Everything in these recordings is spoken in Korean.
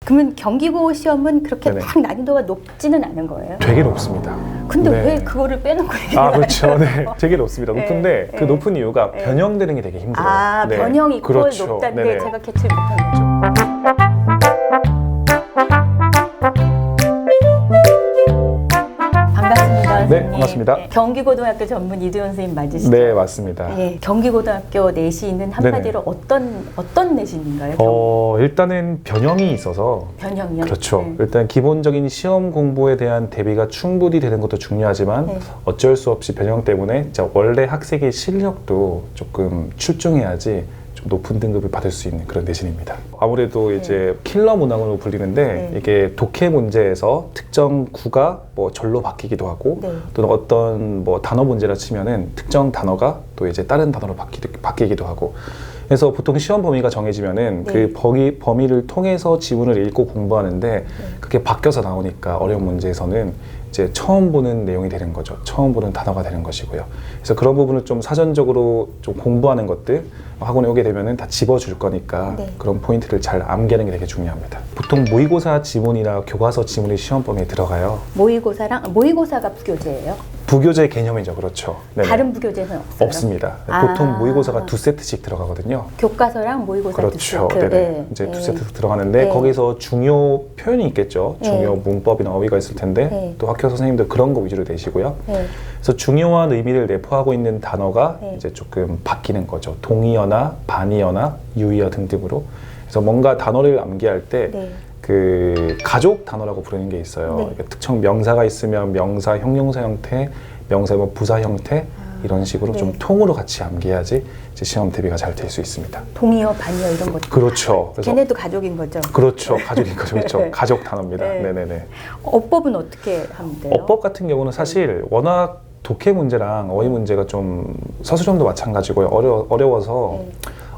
그러면 경기고 시험은 그렇게 네네. 딱 난이도가 높지는 않은 거예요? 되게 높습니다. 근데 네. 왜 그거를 빼놓고 얘기를 그렇죠. 네. 되게 높습니다. 높은데 네. 그 높은 이유가 네. 변형되는 게 되게 힘들어요. 아, 네. 변형이 이퀄 그렇죠. 높다는 네네. 게 제가 캐치를 못한 거죠. 반갑습니다. 네, 선생님. 반갑습니다. 네, 경기고등학교 전문 이두현 선생님 맞으시죠? 네, 맞습니다. 예, 경기고등학교 내신은 한마디로 어떤 내신인가요? 일단은 변형이 있어서 변형이요? 그렇죠. 네. 일단 기본적인 시험 공부에 대한 대비가 충분히 되는 것도 중요하지만 네. 어쩔 수 없이 변형 때문에 진짜 원래 학생의 실력도 조금 출중해야지 좀 높은 등급을 받을 수 있는 그런 내신입니다. 아무래도 이제 킬러 문항으로 불리는데 네. 이게 독해 문제에서 특정 구가 뭐 절로 바뀌기도 하고 네. 또는 어떤 뭐 단어 문제라 치면은 특정 단어가 또 이제 다른 단어로 바뀌기도 하고 그래서 보통 시험 범위가 정해지면은 네. 그 범위를 통해서 지문을 읽고 공부하는데 그게 바뀌어서 나오니까 어려운 문제에서는 이제 처음 보는 내용이 되는 거죠. 처음 보는 단어가 되는 것이고요. 그래서 그런 부분을 좀 사전적으로 좀 공부하는 것들 학원에 오게 되면은 다 집어줄 거니까 네. 그런 포인트를 잘 암기하는 게 되게 중요합니다. 보통 모의고사 지문이나 교과서 지문이 시험 범위에 들어가요. 모의고사가 부교재예요? 부교재 개념이죠. 그렇죠. 네네. 다른 부교재는 없어요? 없습니다. 아. 보통 모의고사가 2세트씩 들어가거든요. 교과서랑 모의고사 그렇죠. 두 세트. 네네. 네. 이제 네. 2세트 들어가는데 네. 거기서 중요 표현이 있겠죠. 네. 중요 문법이나 어휘가 있을 텐데 네. 또 학교 선생님도 그런 거 위주로 내시고요. 네. 그래서 중요한 의미를 내포하고 있는 단어가 네. 이제 조금 바뀌는 거죠. 동의어나 반의어나 유의어 등등으로. 그래서 뭔가 단어를 암기할 때 네. 그 가족 단어라고 부르는 게 있어요. 네. 그러니까 특정 명사가 있으면 명사, 형용사 형태, 명사면 부사 형태 이런 식으로 네. 좀 통으로 같이 암기해야지 이제 시험 대비가 잘 될 수 있습니다. 동의어, 반의어 이런 것. 그렇죠. 그래서 걔네도 가족인 거죠? 그렇죠. 가족인 거죠. 그렇죠. 네. 가족 단어입니다. 네. 네네네. 어법은 어떻게 하면 돼요? 어법 같은 경우는 사실 워낙 독해 문제랑 어휘 문제가 좀 서술형도 마찬가지고요. 어려워서 네.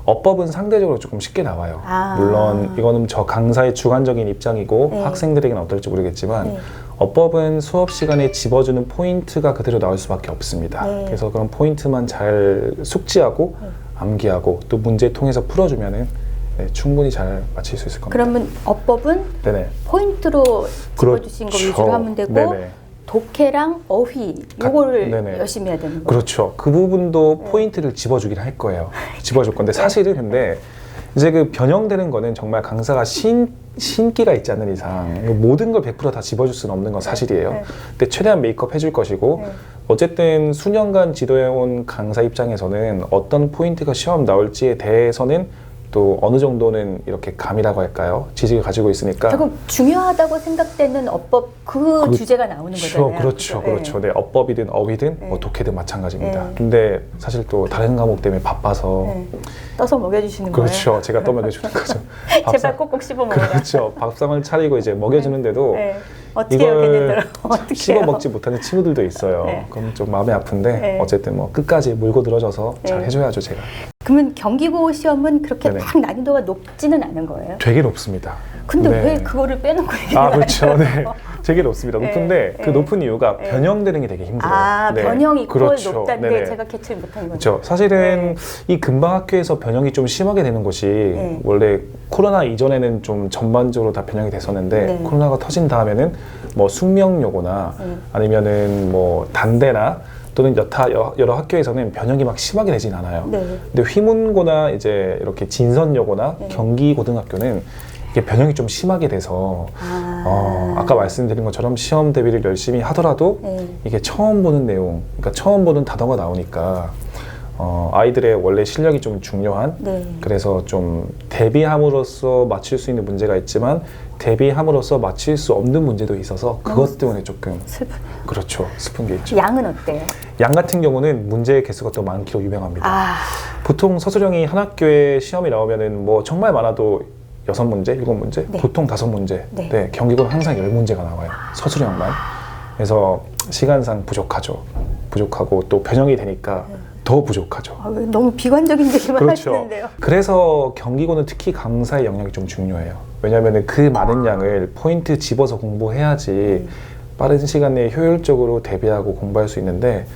어법은 상대적으로 조금 쉽게 나와요. 아. 물론 이거는 저 강사의 주관적인 입장이고 네. 학생들에게는 어떨지 모르겠지만 네. 어법은 수업 시간에 집어주는 포인트가 그대로 나올 수밖에 없습니다. 네. 그래서 그런 포인트만 잘 숙지하고 네. 암기하고 또 문제 통해서 풀어주면은 네, 충분히 잘 맞힐 수 있을 겁니다. 그러면 어법은 네네. 포인트로 집어주신 거 그렇죠. 위주로 하면 되고 네네. 독해랑 어휘 요거를 네네. 열심히 해야 되는 거예요. 그렇죠. 그 부분도 네. 포인트를 집어주긴 할 거예요. 집어줄 건데 사실은 근데 이제 그 변형되는 거는 정말 강사가 신기가 있지 않는 이상 모든 걸 100% 다 집어줄 수는 없는 건 사실이에요. 네. 근데 최대한 메이크업 해줄 것이고 네. 어쨌든 수년간 지도해온 강사 입장에서는 어떤 포인트가 시험 나올지에 대해서는 또 어느 정도는 이렇게 감이라고 할까요? 지식을 가지고 있으니까 결국 중요하다고 생각되는 어법 그 주제가 나오는 거잖아요. 그렇죠. 그죠? 그렇죠. 네, 어법이든 어휘든 네. 뭐 독해든 마찬가지입니다. 네. 근데 사실 또 다른 과목 때문에 바빠서 네. 떠서 먹여주시는 그렇죠. 거예요. 제가 떠먹여주는 거죠. 제발 꼭꼭 씹어 먹어라. 그렇죠. 밥상을 차리고 이제 먹여주는데도 네. 어떻게 해요, 걔네들? 어떻게 씹어 해요? 먹지 못하는 친구들도 있어요. 네. 그럼 좀 마음이 아픈데 네. 어쨌든 뭐 끝까지 물고 들어줘서 잘 네. 해줘야죠, 제가. 그러면 경기고 시험은 그렇게 네네. 딱 난이도가 높지는 않은 거예요? 되게 높습니다. 근데 네. 왜 그거를 빼놓고 얘기를 그렇죠. 하죠? 네. 되게 높습니다. 네. 높은데 그 네. 높은 이유가 네. 변형되는 게 되게 힘들어요. 아, 네. 변형이 이퀄 그렇죠. 높다는 네네. 게 제가 캐치를 못한 거죠. 그렇죠. 사실은 이 근방학교에서 변형이 좀 심하게 되는 곳이 원래 코로나 이전에는 좀 전반적으로 다 변형이 됐었는데 네. 코로나가 터진 다음에는 뭐 숙명여고나 네. 아니면은 뭐 단대나 또는 여러 학교에서는 변형이 막 심하게 되진 않아요. 네. 근데 휘문고나 이제 이렇게 진선여고나 네. 경기고등학교는 이게 변형이 좀 심하게 돼서 아까 말씀드린 것처럼 시험 대비를 열심히 하더라도 네. 이게 처음 보는 내용, 그러니까 처음 보는 단어가 나오니까 아이들의 원래 실력이 좀 중요한 네. 그래서 좀 대비함으로써 맞출 수 있는 문제가 있지만 대비함으로써 맞출 수 없는 문제도 있어서 그것 때문에 조금 슬픈. 그렇죠. 슬픈 게 있죠. 양은 어때요? 양 같은 경우는 문제 개수가 또 많기로 유명합니다. 아, 보통 서술형이 한 학교에 시험이 나오면은 뭐 정말 많아도 6문제, 7문제, 네. 보통 5문제. 네. 네, 경기고는 항상 10문제가 나와요. 서술형만. 그래서 시간상 부족하죠. 부족하고 또 변형이 되니까 더 부족하죠. 아, 왜 너무 비관적인 얘기만 그렇죠. 하시는데요. 그래서 경기고는 특히 강사의 영역이 좀 중요해요. 왜냐하면 그 많은 양을 포인트 집어서 공부해야지 빠른 시간 내에 효율적으로 대비하고 공부할 수 있는데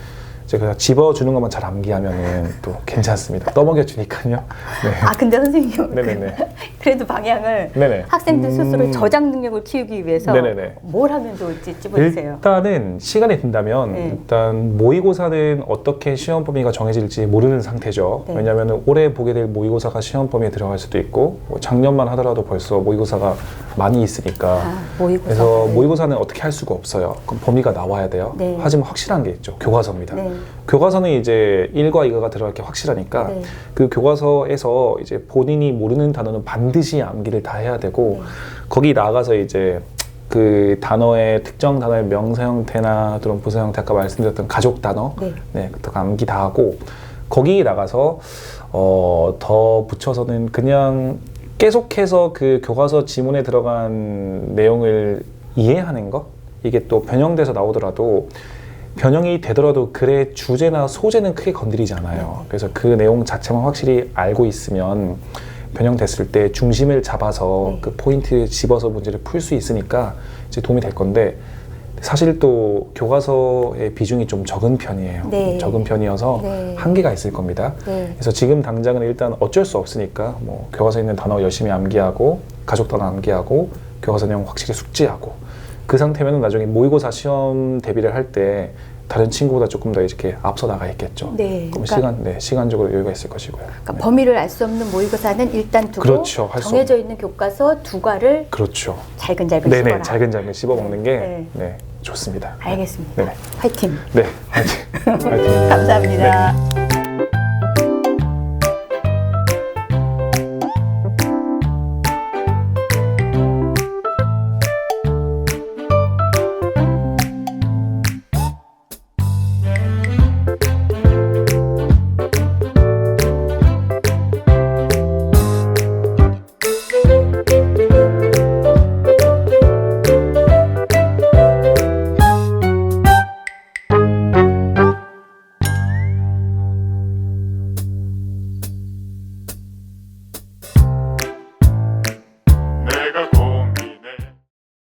이제 그냥 집어주는 것만 잘 암기하면은 또 괜찮습니다. 떠먹여 주니까요. 네. 아 근데 선생님 네네네. 그래도 방향을 네네. 학생들 스스로 저장 능력을 키우기 위해서 네네네. 뭘 하면 좋을지 찝어주세요. 일단은 시간이 된다면 네. 일단 모의고사는 어떻게 시험 범위가 정해질지 모르는 상태죠. 네. 왜냐하면 올해 보게 될 모의고사가 시험 범위에 들어갈 수도 있고 뭐 작년만 하더라도 벌써 모의고사가 많이 있으니까 아, 모의고사. 그래서 모의고사는 어떻게 할 수가 없어요. 그럼 범위가 나와야 돼요. 네. 하지만 확실한 게 있죠. 교과서입니다. 네. 교과서는 이제 1과 2가 들어갈 게 확실하니까 네. 그 교과서에서 이제 본인이 모르는 단어는 반드시 암기를 다 해야 되고 네. 거기 나가서 이제 그 단어의 특정 단어의 명사 형태나 또는 부사 형태 아까 말씀드렸던 가족 단어 네. 네, 그 암기 다 하고 거기 나가서 더 붙여서는 그냥 계속해서 그 교과서 지문에 들어간 내용을 이해하는 거 이게 또 변형돼서 나오더라도 변형이 되더라도 글의 주제나 소재는 크게 건드리지 않아요. 그래서 그 내용 자체만 확실히 알고 있으면 변형됐을 때 중심을 잡아서 네. 그 포인트 집어서 문제를 풀 수 있으니까 이제 도움이 될 건데 사실 또 교과서의 비중이 좀 적은 편이에요. 네. 적은 편이어서 네. 한계가 있을 겁니다. 네. 그래서 지금 당장은 일단 어쩔 수 없으니까 뭐 교과서에 있는 단어 열심히 암기하고 가족 단어 암기하고 교과서 내용 확실히 숙지하고 그 상태면 나중에 모의고사 시험 대비를 할 때 다른 친구보다 조금 더 이렇게 앞서 나가 있겠죠. 네, 그럼 그러니까- 시간적으로 여유가 있을 것이고요. 그러니까 네. 범위를 알 수 없는 모의고사는 일단 두고 그렇죠. 할수 정해져 있는 교과서 두 과를 그렇죠. 잘근잘근 네네, 씹어라. 잘근잘근 씹어먹는 게 네. 네, 좋습니다. 알겠습니다. 네네. 화이팅. 네, 화이팅. 화이팅. 감사합니다. 네.